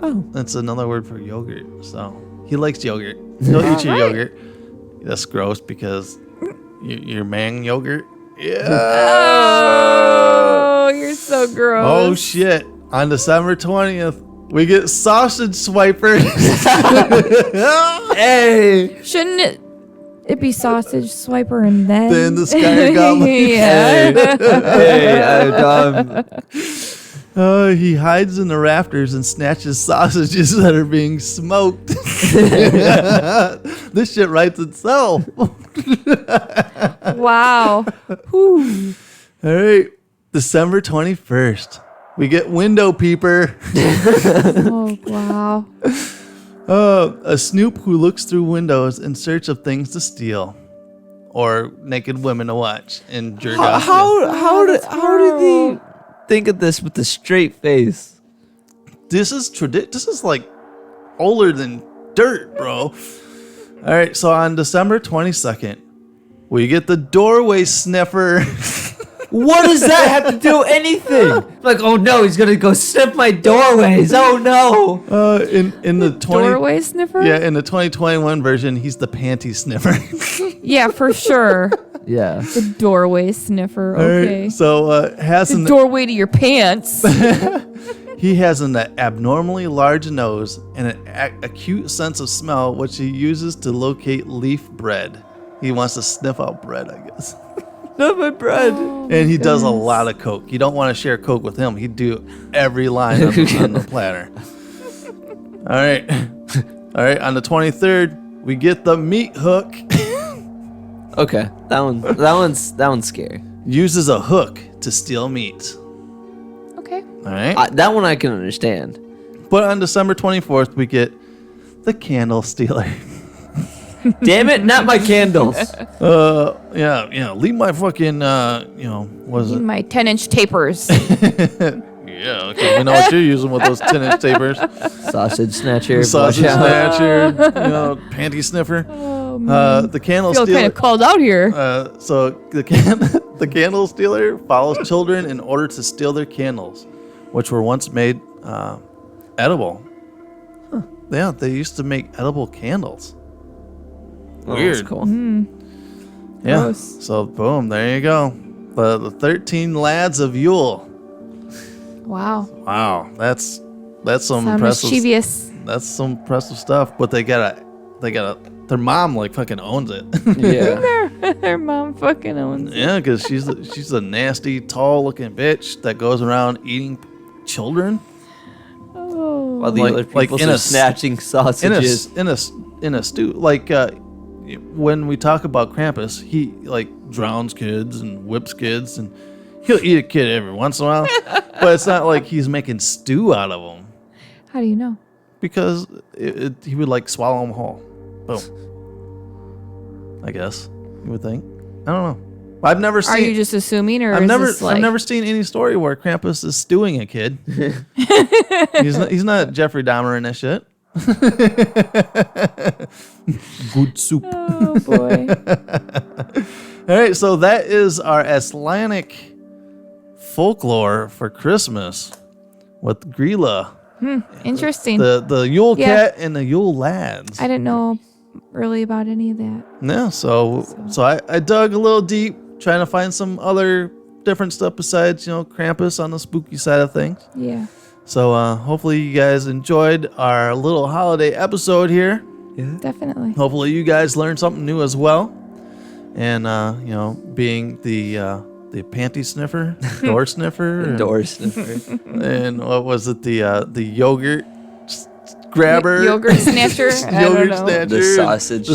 Oh. That's another word for yogurt. So he likes yogurt. He'll eat your yogurt. That's gross because you're man yogurt. Yeah. Oh, you're so gross. Oh shit! On December 20th, we get sausage swiper. Hey, shouldn't it be sausage swiper and then the Skyer Goblin? Hey, he hides in the rafters and snatches sausages that are being smoked. This shit writes itself. Wow. Whew. All right, December 21st, we get window peeper. Oh, wow. A snoop who looks through windows in search of things to steal, or naked women to watch and jerk off. How did he think of this with a straight face? This is This is like older than dirt, bro. All right, so on December 22nd, we get the doorway sniffer. What does that have to do with anything? Like, oh no, he's gonna go sniff my doorways. Oh no. In the doorway sniffer? Yeah, in the 2021 version, he's the panty sniffer. Yeah, for sure. Yeah. The doorway sniffer. Okay. Right, so has the doorway to your pants. He has an abnormally large nose and an acute sense of smell, which he uses to locate leaf bread. He wants to sniff out bread, I guess. Not my bread. Oh, and he does a lot of coke. You don't want to share coke with him. He'd do every line on the platter. All right. On the 23rd, we get the meat hook. Okay, that one's scary. Uses a hook to steal meat. Okay. All right. That one I can understand. But on December 24th, we get the candle stealer. Damn it, not my candles. Yeah. Leave my fucking, what is it? My 10-inch tapers. Yeah, okay. We know what you're using with those 10-inch tapers. Sausage snatcher. Sausage snatcher. Panty sniffer. Oh, man. The candle I feel stealer. kind of called out here. So the candle stealer follows children in order to steal their candles, which were once made edible. Huh. Yeah, they used to make edible candles. Weird. That's cool. Yeah. Gross. So boom, there you go. The 13 lads of Yule. Wow. Wow, that's That's some Sound impressive. mischievous. That's some impressive stuff. But they got their mom like fucking owns it. Yeah. Their mom fucking owns it. Yeah, because she's a nasty, tall-looking bitch that goes around eating children. Oh. While the Like- other like people in are a- snatching sausages. In a stew. Like when we talk about Krampus, he like drowns kids and whips kids, and he'll eat a kid every once in a while. But it's not like he's making stew out of them, How do you know? because he would like swallow them whole. Boom. I guess you would think. I don't know. I've never seen. Are you just assuming, or I've is never this like... I've never seen any story where Krampus is stewing a kid. he's not Jeffrey Dahmer in that shit. Good soup. Oh boy. All right, so that is our Icelandic folklore for Christmas with Gryla, Interesting. the Yule Yeah. cat and the Yule lads. I didn't know really about any of that. Yeah, so I dug a little deep, trying to find some other different stuff besides Krampus on the spooky side of things. Yeah. So hopefully you guys enjoyed our little holiday episode here. Yeah. Definitely. Hopefully you guys learned something new as well. And being the panty sniffer, door sniffer, Door sniffer. and what was it? The yogurt grabber, Yogurt snatcher. I don't yogurt know. snatcher, The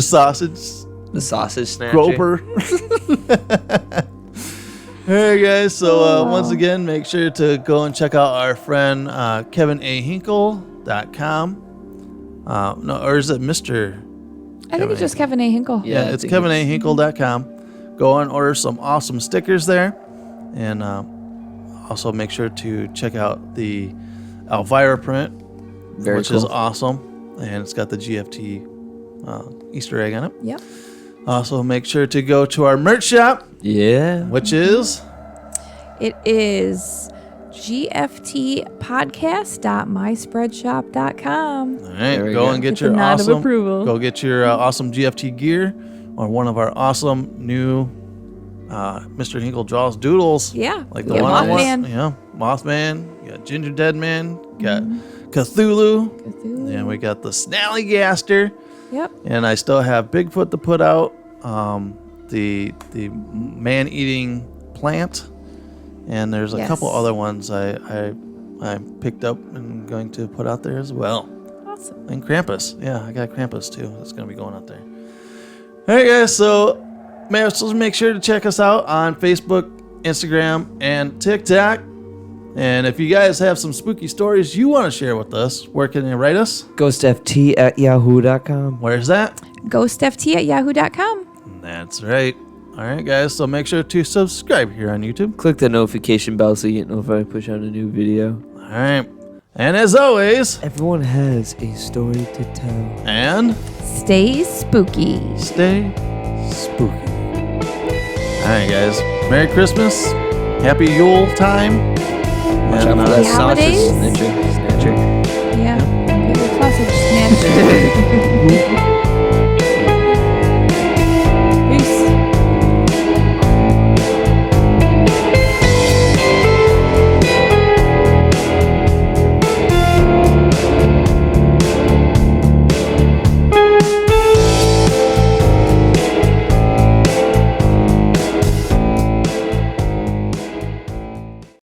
sausage. the sausage snatcher. groper. All right, guys. So once again, make sure to go and check out our friend KevinAHinkle.com. No, or is it Mr. I think it's just Kevin A. Hinkle. Yeah, it's KevinAHinkle.com. Go and order some awesome stickers there. And also make sure to check out the Elvira print, which is awesome. And it's got the GFT Easter egg on it. Yep. Also, make sure to go to our merch shop. Yeah. Which is? It is gftpodcast.myspreadshop.com. All right, go and get your nod awesome of approval. Go get your awesome GFT gear or one of our awesome new Mr. Hinkle Draws doodles. Yeah, like we the got one I want. Mothman. Yeah, Mothman. You got Ginger Dead Man. Got Cthulhu. And we got the Snallygaster. Yep. And I still have Bigfoot to put out. The man-eating plant. And there's a couple other ones I picked up and going to put out there as well. Awesome. And Krampus. Yeah, I got Krampus too. That's going to be going out there. All right, guys. So make sure to check us out on Facebook, Instagram, and TikTok. And if you guys have some spooky stories you want to share with us, where can you write us? GhostFT@yahoo.com. Where's that? GhostFT@yahoo.com. That's right. All right, guys. So make sure to subscribe here on YouTube. Click the notification bell so you get notified when I push out a new video. All right. And as always, everyone has a story to tell. And stay spooky. Stay spooky. All right, guys. Merry Christmas. Happy Yule time. Watch out for that sausage snatcher. Yeah. Get your sausage snatched.